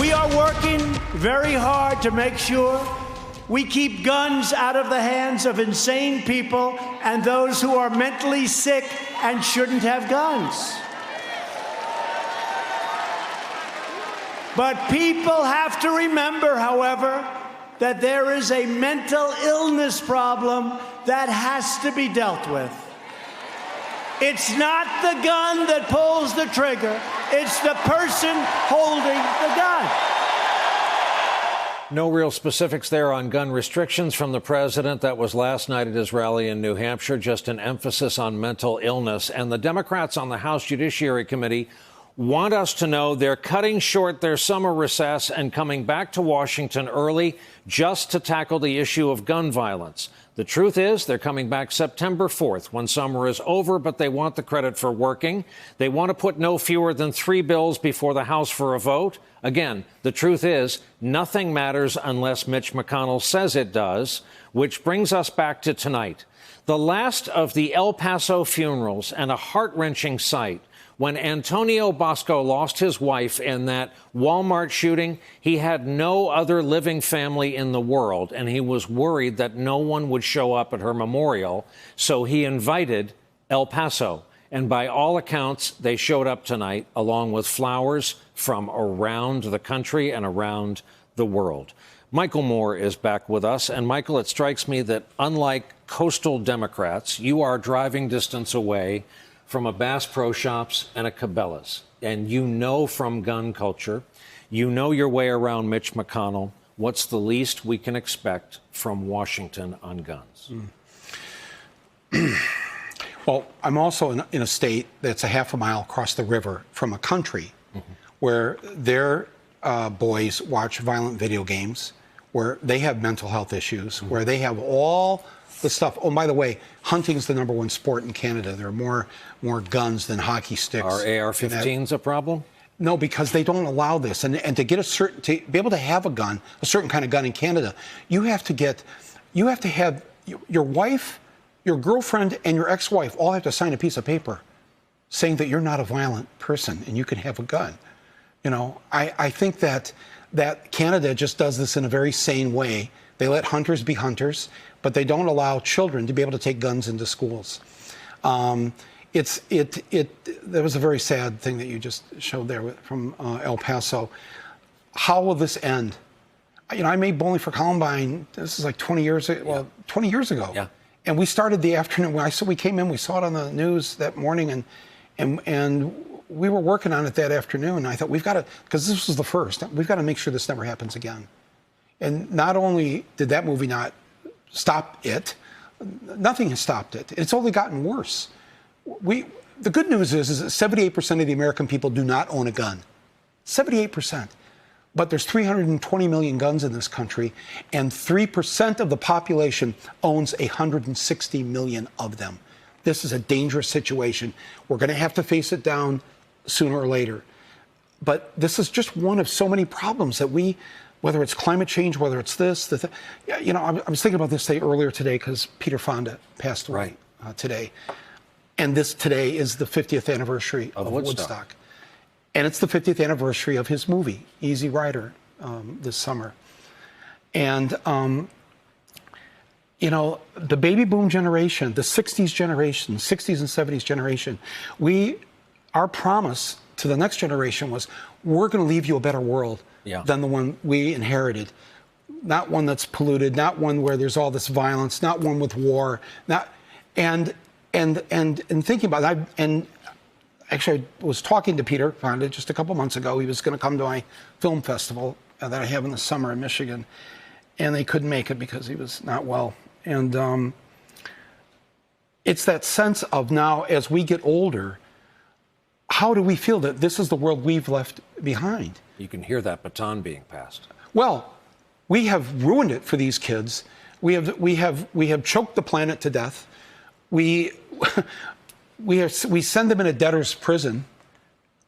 We are working very hard to make sure we keep guns out of the hands of insane people and those who are mentally sick and shouldn't have guns. But people have to remember, however, that there is a mental illness problem that has to be dealt with. It's not the gun that pulls the trigger. It's the person holding the gun. No real specifics there on gun restrictions from the president. That was last night at his rally in New Hampshire, just an emphasis on mental illness. And the Democrats on the House Judiciary Committee want us to know they're cutting short their summer recess and coming back to Washington early just to tackle the issue of gun violence. The truth is they're coming back September 4th when summer is over, but they want the credit for working. They want to put no fewer than 3 bills before the House for a vote. Again, the truth is nothing matters unless Mitch McConnell says it does, which brings us back to tonight. The last of the El Paso funerals and a heart-wrenching sight. When Antonio Bosco lost his wife in that Walmart shooting, he had no other living family in the world, and he was worried that no one would show up at her memorial, so he invited El Paso. And by all accounts, they showed up tonight, along with flowers from around the country and around the world. Michael Moore is back with us. And, Michael, it strikes me that unlike coastal Democrats, you are driving distance away from a Bass Pro Shops and a Cabela's. And you know from gun culture, you know your way around Mitch McConnell. What's the least we can expect from Washington on guns? Well, I'm also in a state that's a half a mile across the river from a country where their boys watch violent video games, where they have mental health issues, where they have all the stuff. Oh, by the way, hunting's the #1 sport in Canada. There are more guns than hockey sticks. Are AR-15s a problem? No, because they don't allow this. And to get to be able to have a gun, a certain kind of gun in Canada, you have to have your wife, your girlfriend, and your ex-wife all have to sign a piece of paper saying that you're not a violent person and you can have a gun. You know, I think that Canada just does this in a very sane way. They let hunters be hunters, but they don't allow children to be able to take guns into schools. That was a very sad thing that you just showed there from El Paso. How will this end? You know, I made Bowling for Columbine. This is like 20 years ago. Well, 20 years ago. Yeah. And we started the afternoon. We came in, we saw it on the news that morning, and we were working on it that afternoon. And I thought, we've got to, because this was the first, we've got to make sure this never happens again. And not only did that movie not stop it, nothing has stopped it. It's only gotten worse. The good news is that 78% of the American people do not own a gun. 78%. But there's 320 million guns in this country, and 3% of the population owns 160 million of them. This is a dangerous situation. We're going to have to face it down sooner or later. But this is just one of so many problems that whether it's climate change, whether it's this, you know, I was thinking about this earlier today because Peter Fonda passed away today. And this today is the 50th anniversary of Woodstock. And it's the 50th anniversary of his movie, Easy Rider, this summer. And, you know, the baby boom generation, the 60s generation, 60s and 70s generation, our promise to the next generation was, we're going to leave you a better world than the one we inherited. Not one that's polluted, not one where there's all this violence, not one with war, and thinking about that, and actually I was talking to Peter Fonda just a couple months ago. He was going to come to my film festival that I have in the summer in Michigan, and they couldn't make it because he was not well. And it's that sense of now, as we get older, how do we feel that this is the world we've left behind? You can hear that baton being passed. Well, we have ruined it for these kids. We have choked the planet to death. We send them in a debtor's prison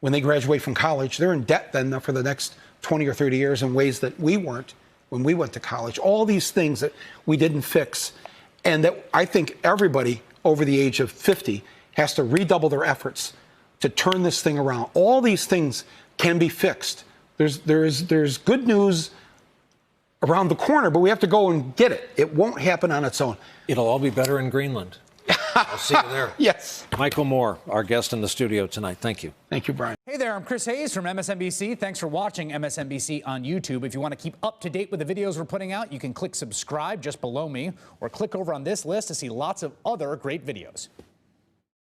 when they graduate from college. They're in debt then for the next 20 or 30 years in ways that we weren't when we went to college. All these things that we didn't fix, and that I think everybody over the age of 50 has to redouble their efforts to turn this thing around. All these things can be fixed There's good news around the corner, but we have to go and get it. It won't happen on its own. It'll all be better in Greenland. I'll see you there. Yes. Michael Moore, our guest in the studio tonight. Thank you. Thank you, Brian. Hey there, I'm Chris Hayes from MSNBC. Thanks for watching MSNBC on YouTube. If you want to keep up to date with the videos we're putting out, you can click subscribe just below me or click over on this list to see lots of other great videos.